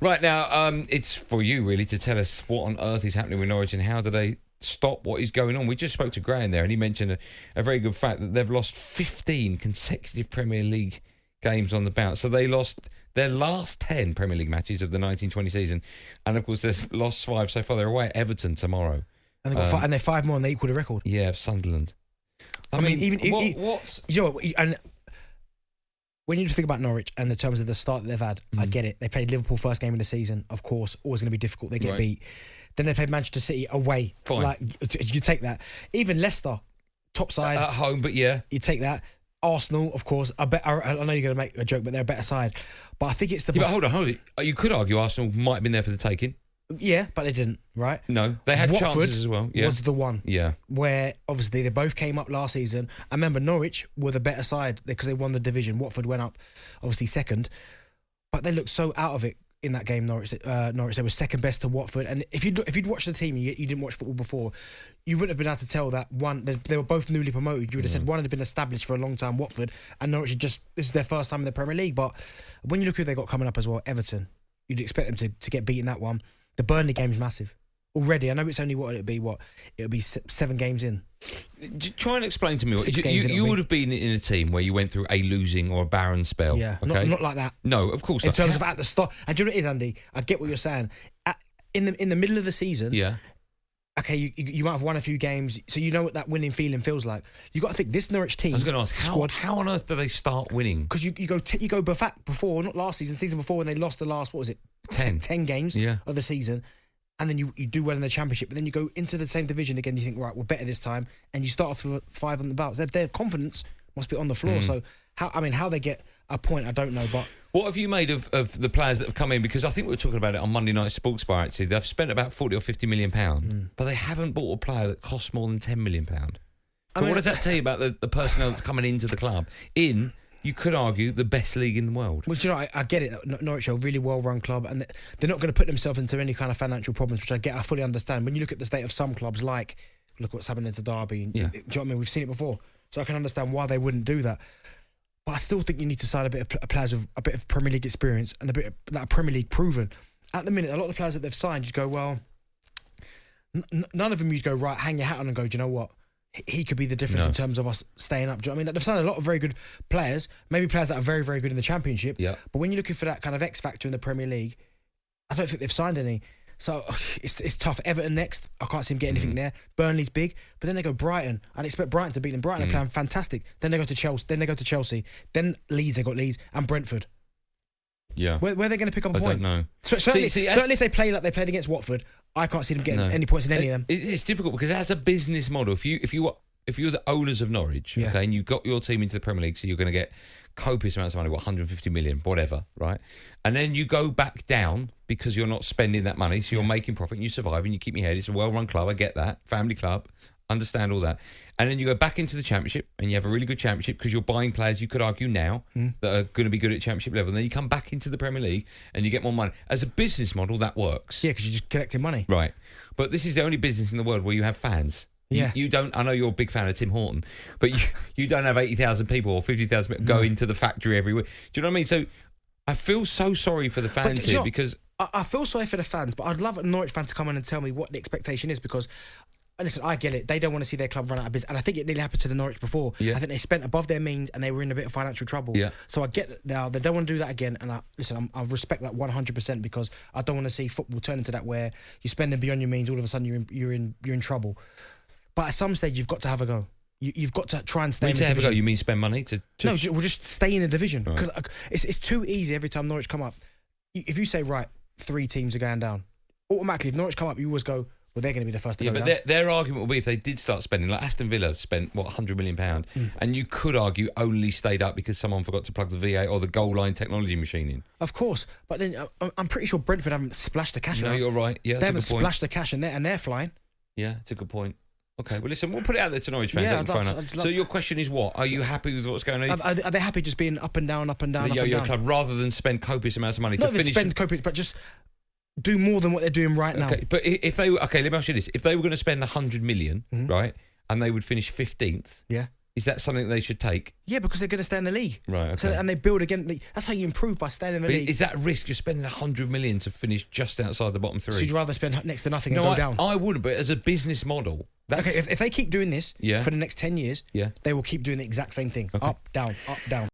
Right now, it's for you really to tell us what on earth is happening with Norwich and how do they stop what is going on. We just spoke to Graham there and he mentioned a very good fact that they've lost 15 consecutive Premier League games on the bounce. So they lost their last 10 Premier League matches of the 1920 season, and of course they've lost 5 so far. They're away at Everton tomorrow. And they've got they're 5 more and they equal the record. Yeah, Sunderland. I mean, what's... You know, and when you think about Norwich and the terms of the start that they've had, I get it. They played Liverpool first game of the season, of course, always going to be difficult. They get beat. Then they played Manchester City away. Fine. Like, you take that. Even Leicester, top side. At home, but yeah. You take that. Arsenal, of course. I know you're going to make a joke, but they're a better side. But I think it's the... Yeah, but hold on. You could argue Arsenal might have been there for the taking. Yeah, but they didn't, right? No, they had Watford chances as well. Yeah. was the one. Yeah. Where, obviously, they both came up last season. I remember Norwich were the better side because they won the division. Watford went up, obviously, second. But they looked so out of it in that game, Norwich. They were second best to Watford. And if you'd watched the team, you didn't watch football before, you wouldn't have been able to tell that one, they were both newly promoted. You would have said one had been established for a long time, Watford, and Norwich this is their first time in the Premier League. But when you look who they got coming up as well, Everton, you'd expect them to get beaten that one. The Burnley game's massive. Already, I know it's only it'll be 7 games in. Try and explain to me. You would have been in a team where you went through a losing or a barren spell. Yeah, okay? not like that. No, of course not. In terms of at the start. And do you know what it is, Andy? I get what you're saying. In the middle of the season, okay, you might have won a few games, so you know what that winning feeling feels like. You got to think this Norwich team. I was going to ask how on earth do they start winning? Because you go back before, not last season before when they lost the last 10 games of the season. And then you do well in the Championship, but then you go into the same division again. You think, right, we're better this time, and you start off with 5 on the bounce. Their confidence must be on the floor. So how they get a point, I don't know. But what have you made of the players that have come in? Because I think we were talking about it on Monday Night Sports Bar. Actually, they've spent about 40 or 50 million pound, but they haven't bought a player that costs more than 10 million pound. So what does that tell you about the personnel that's coming into the club? You could argue, the best league in the world. Well, you know, I get it. Norwich are a really well-run club, and they're not going to put themselves into any kind of financial problems, which I fully understand. When you look at the state of some clubs, like, look what's happening to Derby. Do you know what I mean? We've seen it before. So I can understand why they wouldn't do that. But I still think you need to sign a bit of players with a bit of Premier League experience and a bit of that Premier League proven. At the minute, a lot of the players that they've signed, you go, well, none of them you'd go, right, hang your hat on and go, do you know what? He could be the difference in terms of us staying up. Do you know what I mean? They've signed a lot of very good players, maybe players that are very, very good in the Championship. Yeah. But when you're looking for that kind of X factor in the Premier League, I don't think they've signed any. So it's tough. Everton next, I can't see them get anything there. Burnley's big, but then they go Brighton. I'd expect Brighton to beat them. Brighton are playing fantastic. Then they go to Chelsea. Then Leeds, they got Leeds and Brentford. Yeah. Where are they going to pick up a point? I don't know. Certainly if they play like they played against Watford, I can't see them getting any points in any of them. It's difficult because as a business model, if you're the owners of Norwich, okay, and you got your team into the Premier League, so you're going to get copious amounts of money, 150 million, whatever, right? And then you go back down because you're not spending that money, so you're making profit and you survive and you keep your head. It's a well-run club, I get that. Family club, understand all that. And then you go back into the Championship and you have a really good Championship because you're buying players, you could argue now, that are going to be good at Championship level. And then you come back into the Premier League and you get more money. As a business model, that works. Yeah, because you're just collecting money. Right. But this is the only business in the world where you have fans. Yeah. You don't. I know you're a big fan of Tim Horton, but you don't have 80,000 people or 50,000 people go into the factory every week. Do you know what I mean? So I feel so sorry for the fans here because I feel sorry for the fans, but I'd love a Norwich fan to come in and tell me what the expectation is because. Listen, I get it. They don't want to see their club run out of business. And I think it nearly happened to the Norwich before. Yeah. I think they spent above their means and they were in a bit of financial trouble. Yeah. So I get that now. They don't want to do that again. And I respect that 100% because I don't want to see football turn into that where you're spending beyond your means. All of a sudden you're in trouble. But at some stage, you've got to have a go. You've got to try and stay in the division. When you have a go, you mean spend money? No, we'll just stay in the division. Because right. It's too easy every time Norwich come up. If you say, right, 3 teams are going down, automatically, if Norwich come up, you always go, well, they're going to be the first to go down. But their argument will be if they did start spending, like Aston Villa spent, £100 million, and you could argue only stayed up because someone forgot to plug the V8 or the goal line technology machine in. Of course, but then I'm pretty sure Brentford haven't splashed the cash. No, you're right. Yeah, they haven't splashed the cash and they're flying. Yeah, it's a good point. Okay, well, listen, we'll put it out there to Norwich fans. So your question is what? Are you happy with what's going on? Are they happy just being up and down? The yo-yo club, rather than spend copious amounts of money to finish... spend copious, but just... do more than what they're doing right now. But if they let me ask you this: if they were going to spend 100 million, right, and they would finish 15th, Is that something they should take? Yeah, because they're going to stay in the league. Right, okay. So, and they build again. That's how you improve, by staying in the league. Is that a risk? You're spending 100 million to finish just outside the bottom 3. So you'd rather spend next to nothing and go down? I would, but as a business model... Okay, if they keep doing this for the next 10 years, yeah, they will keep doing the exact same thing. Okay. Up, down, up, down.